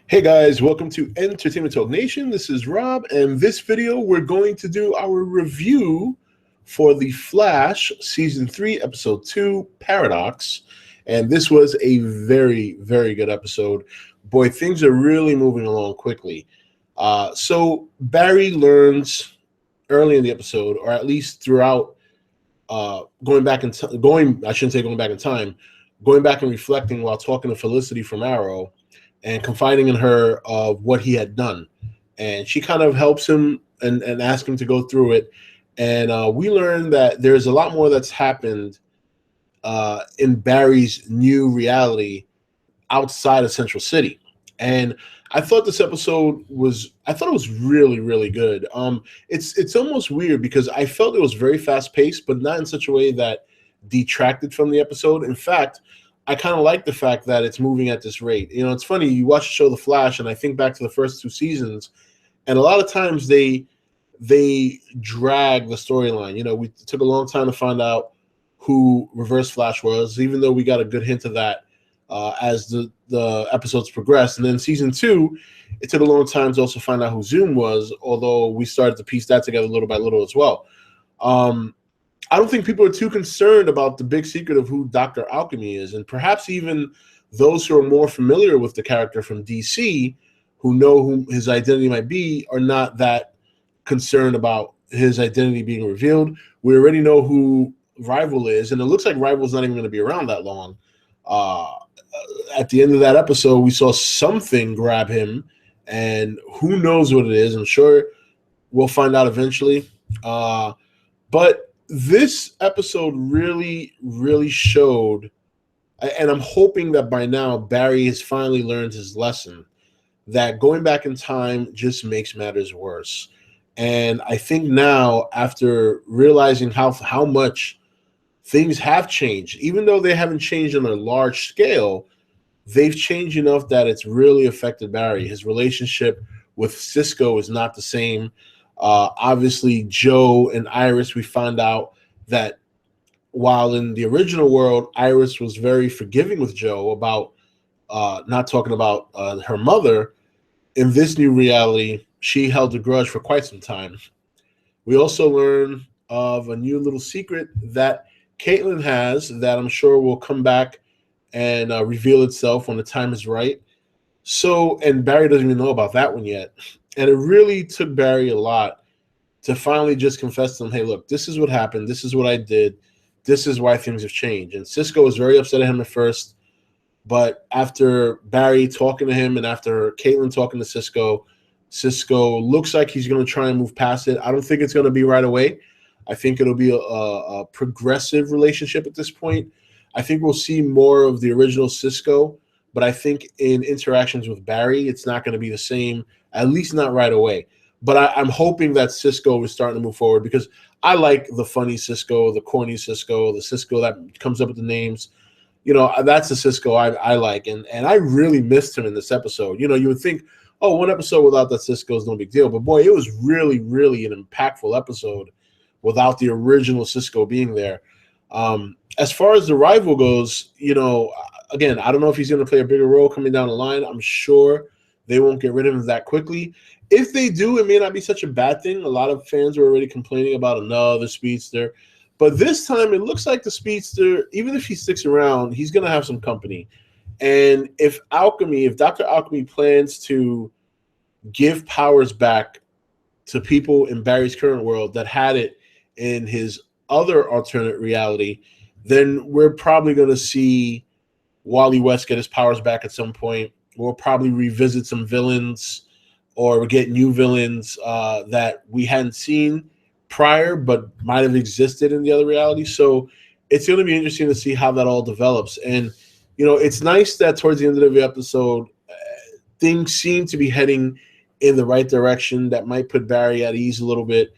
Hey guys, welcome to Entertainment Talk Nation. This is Rob, and this video we're going to do our review for The Flash Season 3, Episode 2, Paradox. And this was a very, very good episode. Boy, things are really moving along quickly. So Barry learns early in the episode, or at least throughout going back in I shouldn't say going back in time, going back and reflecting while talking to Felicity from Arrow, and confiding in her of what he had done. And she kind of helps him and asks him to go through it. And we learn that there's a lot more that's happened in Barry's new reality outside of Central City. And I thought this episode I thought it was really, really good. It's almost weird because I felt it was very fast paced, but not in such a way that detracted from the episode. In fact, I kind of like the fact that it's moving at this rate. You know, it's funny, you watch the show The Flash, and I think back to the first two seasons, and a lot of times they drag the storyline. You know, we took a long time to find out who Reverse Flash was, even though we got a good hint of that as the episodes progressed. And then season 2, it took a long time to also find out who Zoom was, although we started to piece that together little by little as well. I don't think people are too concerned about the big secret of who Dr. Alchemy is, and perhaps even those who are more familiar with the character from DC, who know who his identity might be, are not that concerned about his identity being revealed. We already know who Rival is, and it looks like Rival's not even going to be around that long. At the end of that episode, we saw something grab him, and who knows what it is. I'm sure we'll find out eventually. But this episode really, really showed, and I'm hoping that by now Barry has finally learned his lesson, that going back in time just makes matters worse. And I think now, after realizing how much things have changed, even though they haven't changed on a large scale, they've changed enough that it's really affected Barry. His relationship with Cisco is not the same. Obviously, Joe and Iris, we found out that while in the original world, Iris was very forgiving with Joe about not talking about her mother, in this new reality, she held a grudge for quite some time. We also learn of a new little secret that Caitlin has that I'm sure will come back and reveal itself when the time is right. So, and Barry doesn't even know about that one yet. And it really took Barry a lot to finally just confess to him, hey, look, this is what happened. This is what I did. This is why things have changed. And Cisco was very upset at him at first. But after Barry talking to him and after Caitlin talking to Cisco looks like he's going to try and move past it. I don't think it's going to be right away. I think it'll be a progressive relationship at this point. I think we'll see more of the original Cisco, but I think in interactions with Barry, it's not going to be the same, at least not right away. But I'm hoping that Cisco is starting to move forward because I like the funny Cisco, the corny Cisco, the Cisco that comes up with the names. You know, that's the Cisco I like. And I really missed him in this episode. You know, you would think, oh, one episode without that Cisco is no big deal. But, boy, it was really, really an impactful episode without the original Cisco being there. As far as the Rival goes, you know, again, I don't know if he's going to play a bigger role coming down the line. I'm sure they won't get rid of him that quickly. If they do, it may not be such a bad thing. A lot of fans are already complaining about another Speedster. But this time, it looks like the Speedster, even if he sticks around, he's going to have some company. And if Dr. Alchemy plans to give powers back to people in Barry's current world that had it in his other alternate reality, then we're probably going to see Wally West get his powers back at some point. We'll probably revisit some villains or get new villains that we hadn't seen prior but might have existed in the other reality. So it's going to be interesting to see how that all develops. And, you know, it's nice that towards the end of the episode, things seem to be heading in the right direction that might put Barry at ease a little bit.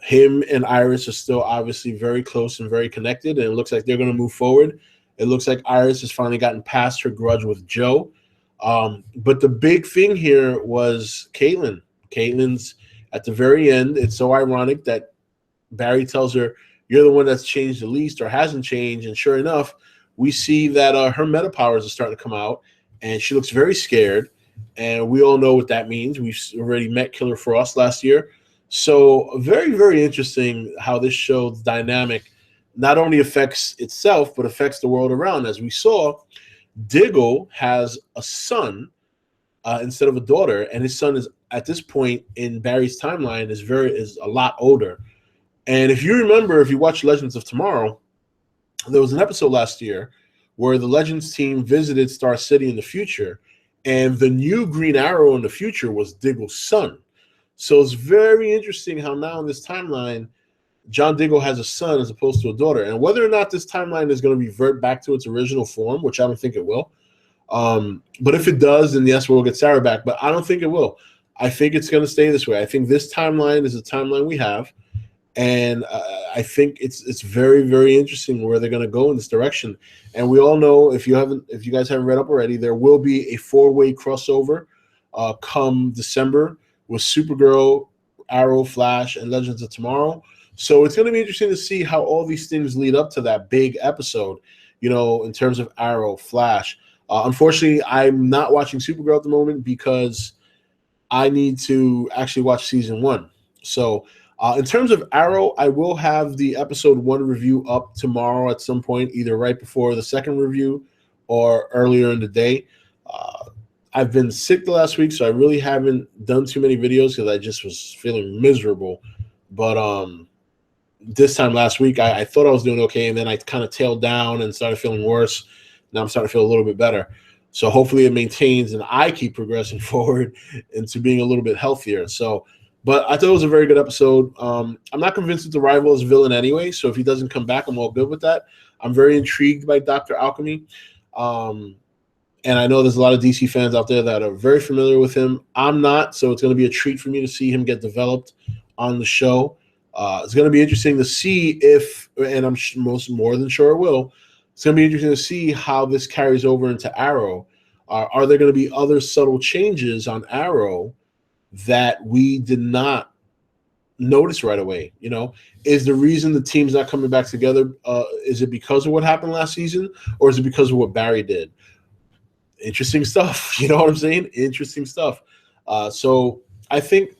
Him and Iris are still obviously very close and very connected, and it looks like they're going to move forward. It looks like Iris has finally gotten past her grudge with Joe. But the big thing here was Caitlin. Caitlin's at the very end. It's so ironic that Barry tells her, you're the one that's changed the least or hasn't changed. And sure enough, we see that her meta powers are starting to come out, and she looks very scared. and we all know what that means. We've already met Killer Frost last year. So very, very interesting how this show's dynamic not only affects itself, but affects the world around. As we saw, Diggle has a son instead of a daughter, and his son is at this point in Barry's timeline is a lot older. And if you remember, if you watch Legends of Tomorrow, there was an episode last year where the Legends team visited Star City in the future, and the new Green Arrow in the future was Diggle's son. So it's very interesting how now in this timeline, John Diggle has a son as opposed to a daughter. And whether or not this timeline is going to revert back to its original form, which I don't think it will. But if it does, then yes, we'll get Sarah back. But I don't think it will. I think it's going to stay this way. I think this timeline is the timeline we have. And I think it's very, very interesting where they're going to go in this direction. And we all know, if you guys haven't read up already, there will be a 4-way crossover come December with Supergirl, Arrow, Flash, and Legends of Tomorrow. So it's going to be interesting to see how all these things lead up to that big episode, in terms of Arrow, Flash. Unfortunately, I'm not watching Supergirl at the moment because I need to actually watch season 1. So in terms of Arrow, I will have the episode 1 review up tomorrow at some point, either right before the second review or earlier in the day. I've been sick the last week, so I really haven't done too many videos because I just was feeling miserable. But this time last week, I thought I was doing okay, and then I kind of tailed down and started feeling worse. Now I'm starting to feel a little bit better. So hopefully it maintains and I keep progressing forward into being a little bit healthier. But I thought it was a very good episode. I'm not convinced that the rival is villain anyway, so if he doesn't come back, I'm all good with that. I'm very intrigued by Dr. Alchemy. And I know there's a lot of DC fans out there that are very familiar with him. I'm not, so it's going to be a treat for me to see him get developed on the show. It's going to be interesting to see if, and I'm more than sure it will, it's going to be interesting to see how this carries over into Arrow. Are there going to be other subtle changes on Arrow that we did not notice right away? Is the reason the team's not coming back together, is it because of what happened last season, or is it because of what Barry did? Interesting stuff. You know what I'm saying? Interesting stuff. So I think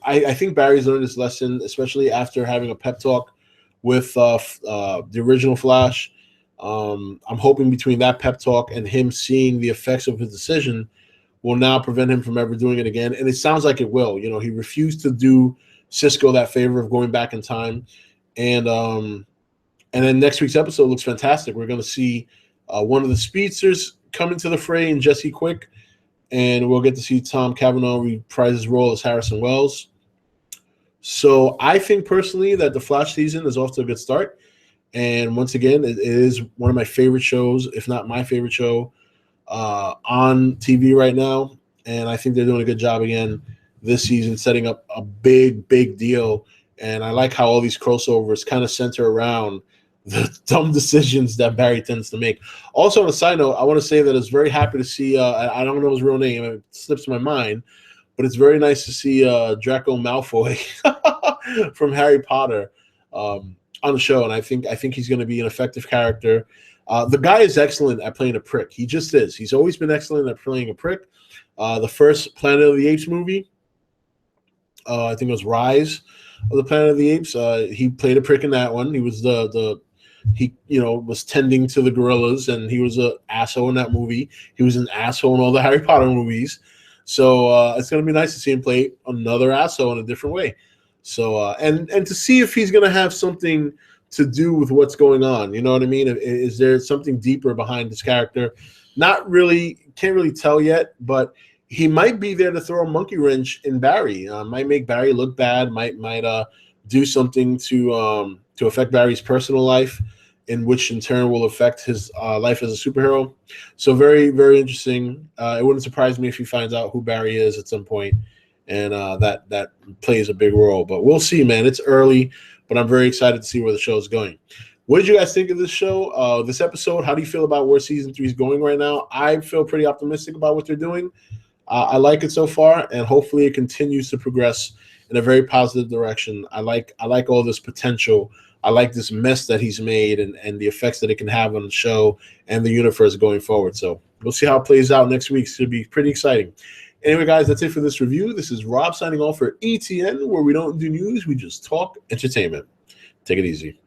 Barry's learned his lesson, especially after having a pep talk with the original Flash. I'm hoping between that pep talk and him seeing the effects of his decision will now prevent him from ever doing it again. And it sounds like it will. He refused to do Cisco that favor of going back in time. And then next week's episode looks fantastic. We're going to see one of the speedsters come into the fray in Jesse Quick, and we'll get to see Tom Cavanaugh reprise his role as Harrison Wells. So I think personally that the Flash season is off to a good start. And once again, it is one of my favorite shows, if not my favorite show on TV right now. And I think they're doing a good job again this season, setting up a big, big deal. And I like how all these crossovers kind of center around the dumb decisions that Barry tends to make. Also, on a side note, I want to say that I was very happy to see, I don't know his real name, it slips my mind, but it's very nice to see Draco Malfoy from Harry Potter on the show, and I think he's going to be an effective character. The guy is excellent at playing a prick. He just is. He's always been excellent at playing a prick. The first Planet of the Apes movie, I think it was Rise of the Planet of the Apes. He played a prick in that one. He was he was tending to the gorillas, and he was an asshole in that movie. He was an asshole in all the Harry Potter movies. So it's going to be nice to see him play another asshole in a different way. So and to see if he's going to have something to do with what's going on. You know what I mean? Is there something deeper behind this character? Not really. Can't really tell yet, but he might be there to throw a monkey wrench in Barry. Might make Barry look bad. Might do something to affect Barry's personal life, in which in turn will affect his life as a superhero. So very, very interesting. It wouldn't surprise me if he finds out who Barry is at some point, and that plays a big role. But we'll see, man. It's early, but I'm very excited to see where the show is going. What did you guys think of this show, this episode? How do you feel about where season 3 is going right now? I feel pretty optimistic about what they're doing. I like it so far, and hopefully it continues to progress in a very positive direction. I like all this potential. I like this mess that he's made and the effects that it can have on the show and the universe going forward. So we'll see how it plays out next week. It should be pretty exciting. Anyway, guys, that's it for this review. This is Rob signing off for E.T.N, where we don't do news, we just talk entertainment. Take it easy.